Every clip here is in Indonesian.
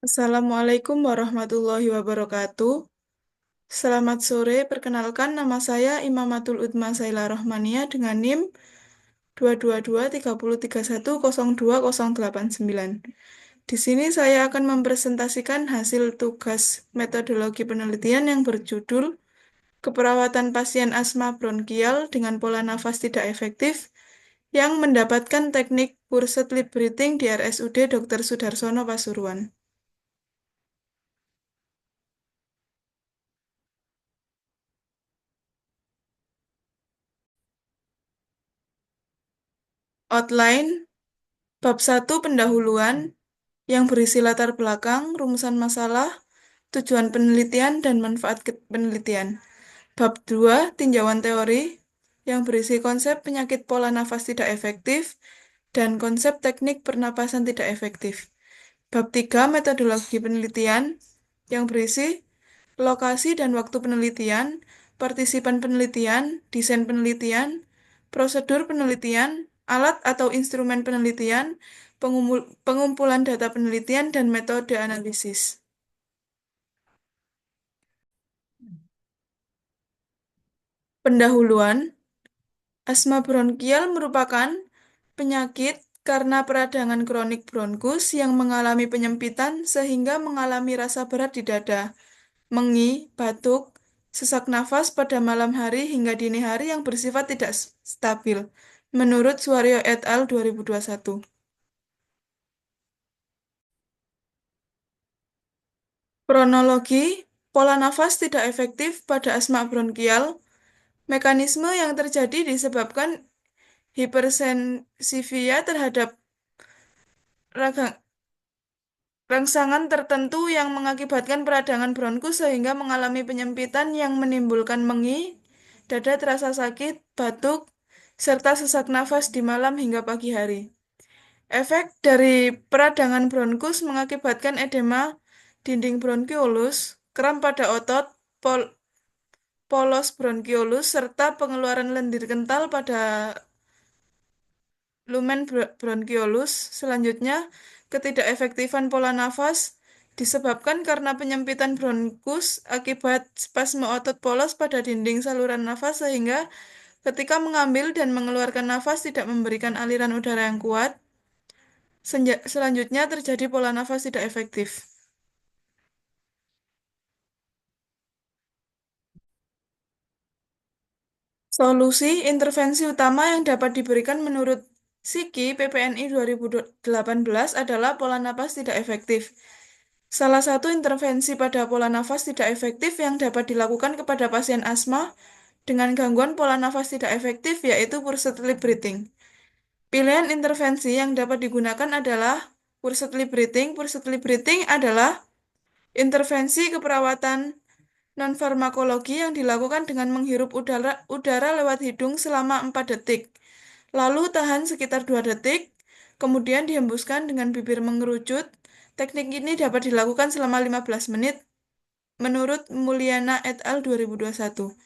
Assalamualaikum warahmatullahi wabarakatuh. Selamat sore, perkenalkan nama saya Imamatul Utma Saila Rohmania dengan NIM 2223031020899. Di sini saya akan mempresentasikan hasil tugas metodologi penelitian yang berjudul Keperawatan Pasien Asma Bronkial dengan Pola Nafas Tidak Efektif yang mendapatkan teknik Burst Lip Breathing di RSUD Dr. Sudarsono Pasuruan. Outline Bab 1 pendahuluan yang berisi latar belakang, rumusan masalah, tujuan penelitian, dan manfaat penelitian. Bab 2 tinjauan teori yang berisi konsep penyakit pola nafas tidak efektif dan konsep teknik pernapasan tidak efektif. Bab 3 metodologi penelitian yang berisi lokasi dan waktu penelitian, partisipan penelitian, desain penelitian, prosedur penelitian, alat atau instrumen penelitian, pengumpulan data penelitian, dan metode analisis. Pendahuluan, asma bronkial merupakan penyakit karena peradangan kronik bronkus yang mengalami penyempitan sehingga mengalami rasa berat di dada, mengi, batuk, sesak nafas pada malam hari hingga dini hari yang bersifat tidak stabil, menurut Suaryo et al. 2021. Kronologi, pola nafas tidak efektif pada asma bronkial, mekanisme yang terjadi disebabkan hipersensivia terhadap raga- rangsangan tertentu yang mengakibatkan peradangan bronkus sehingga mengalami penyempitan yang menimbulkan mengi, dada terasa sakit, batuk, serta sesak nafas di malam hingga pagi hari. Efek dari peradangan bronkus mengakibatkan edema dinding bronkiolus, kram pada otot, polos bronkiolus, serta pengeluaran lendir kental pada lumen bronkiolus. Selanjutnya, ketidakefektifan pola nafas disebabkan karena penyempitan bronkus akibat spasme otot polos pada dinding saluran nafas sehingga ketika mengambil dan mengeluarkan nafas tidak memberikan aliran udara yang kuat. Selanjutnya terjadi pola nafas tidak efektif. Solusi intervensi utama yang dapat diberikan menurut SIKI PPNI 2018 adalah pola napas tidak efektif. Salah satu intervensi pada pola nafas tidak efektif yang dapat dilakukan kepada pasien asma dengan gangguan pola nafas tidak efektif yaitu forced lip breathing. Pilihan intervensi yang dapat digunakan adalah forced lip breathing. Forced lip breathing adalah intervensi keperawatan non-farmakologi yang dilakukan dengan menghirup udara lewat hidung selama 4 detik, lalu tahan sekitar 2 detik, kemudian dihembuskan dengan bibir mengerucut. Teknik ini dapat dilakukan selama 15 menit, menurut Mulyana et al. 2021.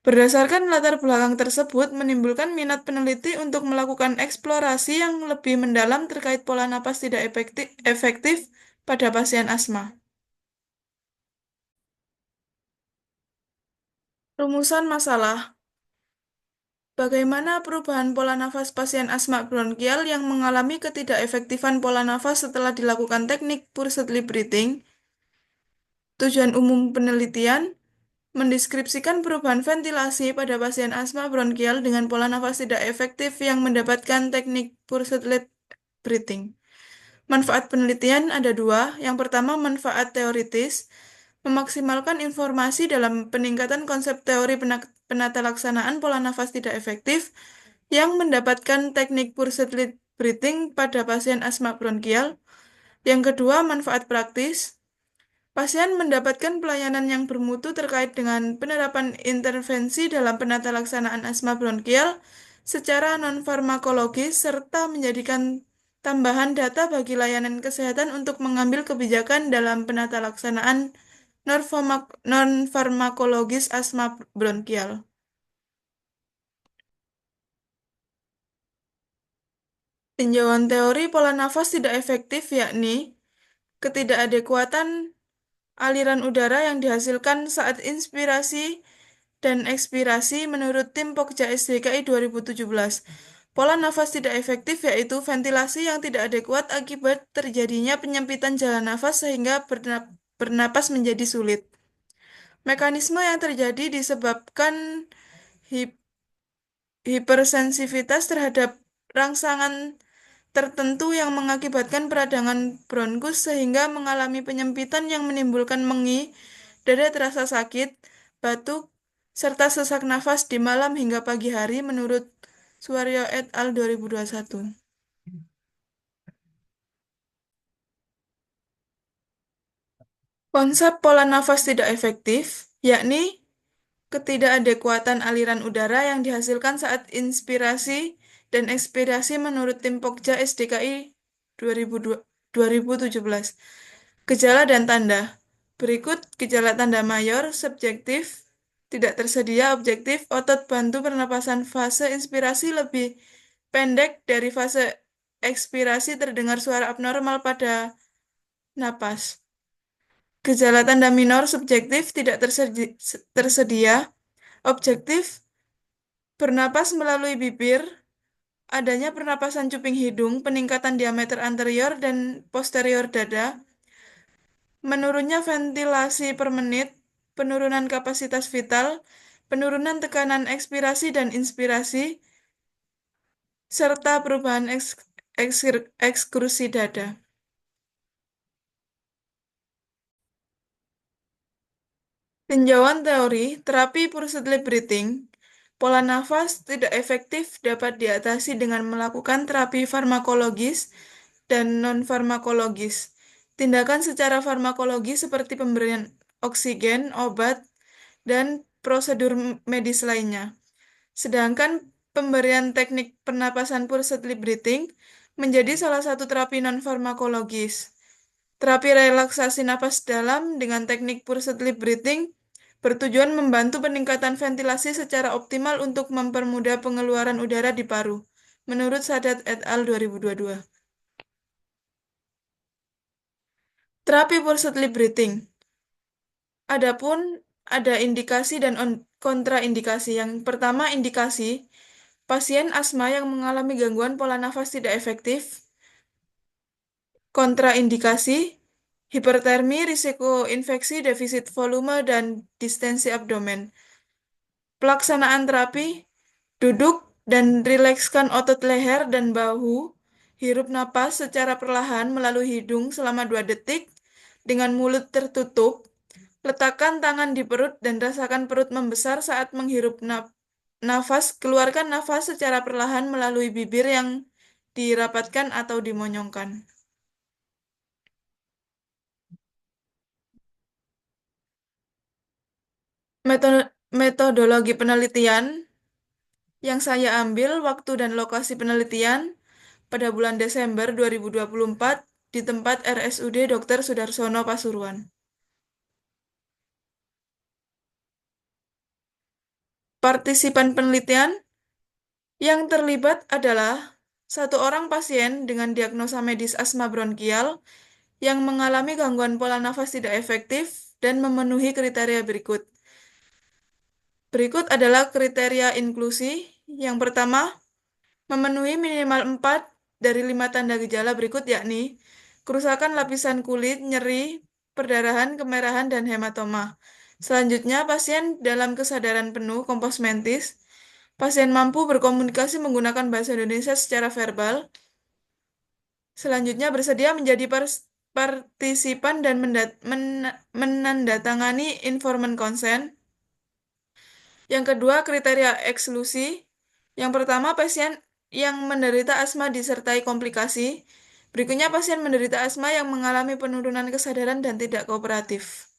Berdasarkan latar belakang tersebut, menimbulkan minat peneliti untuk melakukan eksplorasi yang lebih mendalam terkait pola napas tidak efektif pada pasien asma. Rumusan masalah. Bagaimana perubahan pola nafas pasien asma bronkial yang mengalami ketidakefektifan pola nafas setelah dilakukan teknik forced lip breathing? Tujuan umum penelitian mendeskripsikan perubahan ventilasi pada pasien asma bronkial dengan pola nafas tidak efektif yang mendapatkan teknik forced lip breathing. Manfaat penelitian ada dua. Yang pertama, manfaat teoritis, memaksimalkan informasi dalam peningkatan konsep teori penata laksanaan pola nafas tidak efektif yang mendapatkan teknik forced lip breathing pada pasien asma bronkial. Yang kedua, manfaat praktis. Pasien mendapatkan pelayanan yang bermutu terkait dengan penerapan intervensi dalam penata laksanaan asma bronkial secara non-farmakologis serta menjadikan tambahan data bagi layanan kesehatan untuk mengambil kebijakan dalam penata laksanaan non-farmakologis asma bronkial. Tinjauan teori pola nafas tidak efektif yakni ketidakadekuatan aliran udara yang dihasilkan saat inspirasi dan ekspirasi menurut tim Pokja SDKI 2017. Pola nafas tidak efektif yaitu ventilasi yang tidak adekuat akibat terjadinya penyempitan jalan nafas sehingga bernapas menjadi sulit. Mekanisme yang terjadi disebabkan hip- hipersensitivitas terhadap rangsangan tertentu yang mengakibatkan peradangan bronkus sehingga mengalami penyempitan yang menimbulkan mengi, dada terasa sakit, batuk, serta sesak nafas di malam hingga pagi hari menurut Suaryo et al. 2021. Konsep pola nafas tidak efektif, yakni ketidakadekuatan aliran udara yang dihasilkan saat inspirasi dan ekspirasi menurut tim Pokja SDKI 2017. Gejala dan tanda. Berikut gejala tanda mayor, subjektif, tidak tersedia objektif, otot bantu pernapasan fase inspirasi lebih pendek dari fase ekspirasi, terdengar suara abnormal pada napas. Gejala tanda minor, subjektif, tidak tersedia, objektif, bernapas melalui bibir, adanya pernapasan cuping hidung, peningkatan diameter anterior dan posterior dada, menurunnya ventilasi per menit, penurunan kapasitas vital, penurunan tekanan ekspirasi dan inspirasi, serta perubahan ekskrusi dada. Tinjauan teori, terapi pulsed lip breathing, pola nafas tidak efektif dapat diatasi dengan melakukan terapi farmakologis dan non-farmakologis. Tindakan secara farmakologis seperti pemberian oksigen, obat, dan prosedur medis lainnya. Sedangkan pemberian teknik pernapasan pulsed lip breathing menjadi salah satu terapi non-farmakologis. Terapi relaksasi napas dalam dengan teknik pulsed lip breathing bertujuan membantu peningkatan ventilasi secara optimal untuk mempermudah pengeluaran udara di paru, menurut Sadat et al. 2022. Terapi pulsed lip breathing. Adapun ada indikasi dan kontraindikasi. Yang pertama, indikasi pasien asma yang mengalami gangguan pola nafas tidak efektif. Kontraindikasi, hipertermi, risiko infeksi, defisit volume, dan distensi abdomen. Pelaksanaan terapi, duduk dan rilekskan otot leher dan bahu, hirup napas secara perlahan melalui hidung selama 2 detik dengan mulut tertutup, letakkan tangan di perut dan rasakan perut membesar saat menghirup nafas, keluarkan nafas secara perlahan melalui bibir yang dirapatkan atau dimonyongkan. Metodologi penelitian yang saya ambil waktu dan lokasi penelitian pada bulan Desember 2024 di tempat RSUD Dr. Sudarsono Pasuruan. Partisipan penelitian yang terlibat adalah satu orang pasien dengan diagnosa medis asma bronkial yang mengalami gangguan pola nafas tidak efektif dan memenuhi kriteria berikut. Berikut adalah kriteria inklusi. Yang pertama, memenuhi minimal 4 dari 5 tanda gejala berikut, yakni kerusakan lapisan kulit, nyeri, perdarahan, kemerahan, dan hematoma. Selanjutnya, pasien dalam kesadaran penuh, kompos mentis. Pasien mampu berkomunikasi menggunakan bahasa Indonesia secara verbal. Selanjutnya, bersedia menjadi partisipan dan menandatangani informed consent. Yang kedua, kriteria eksklusi. Yang pertama, pasien yang menderita asma disertai komplikasi. Berikutnya, pasien menderita asma yang mengalami penurunan kesadaran dan tidak kooperatif.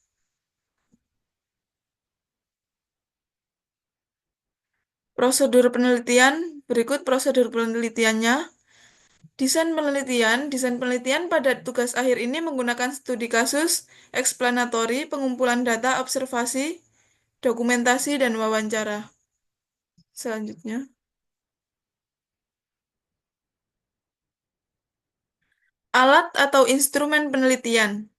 Prosedur penelitian, berikut prosedur penelitiannya. Desain penelitian pada tugas akhir ini menggunakan studi kasus, eksplanatori, pengumpulan data, observasi, dokumentasi, dan wawancara. Selanjutnya. Alat atau instrumen penelitian.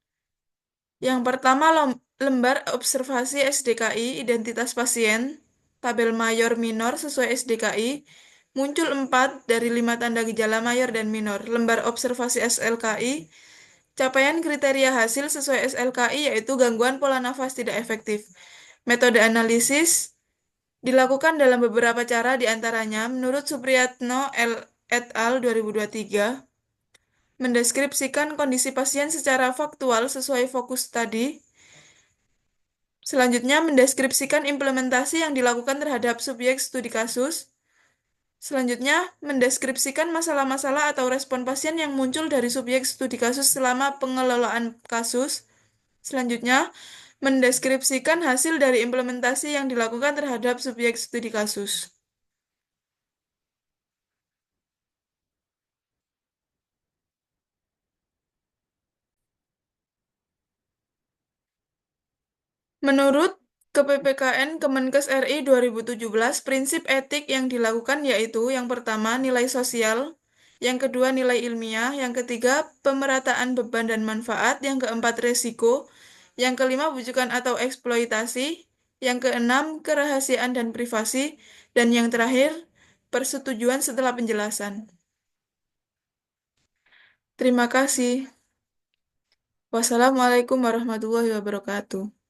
Yang pertama, lembar observasi SDKI, identitas pasien, tabel mayor minor sesuai SDKI, muncul 4 dari 5 tanda gejala mayor dan minor. Lembar observasi SLKI, capaian kriteria hasil sesuai SLKI yaitu gangguan pola nafas tidak efektif. Metode analisis dilakukan dalam beberapa cara diantaranya menurut Supriyatno et al. 2023, mendeskripsikan kondisi pasien secara faktual sesuai fokus tadi. Selanjutnya, mendeskripsikan implementasi yang dilakukan terhadap subjek studi kasus. Selanjutnya, mendeskripsikan masalah-masalah atau respon pasien yang muncul dari subjek studi kasus selama pengelolaan kasus. Selanjutnya, mendeskripsikan hasil dari implementasi yang dilakukan terhadap subjek studi kasus. Menurut KPPKN Kemenkes RI 2017, prinsip etik yang dilakukan yaitu yang pertama nilai sosial, yang kedua nilai ilmiah, yang ketiga pemerataan beban dan manfaat, yang keempat resiko, yang kelima bujukan atau eksploitasi, yang keenam kerahasiaan dan privasi, dan yang terakhir persetujuan setelah penjelasan. Terima kasih. Wassalamualaikum warahmatullahi wabarakatuh.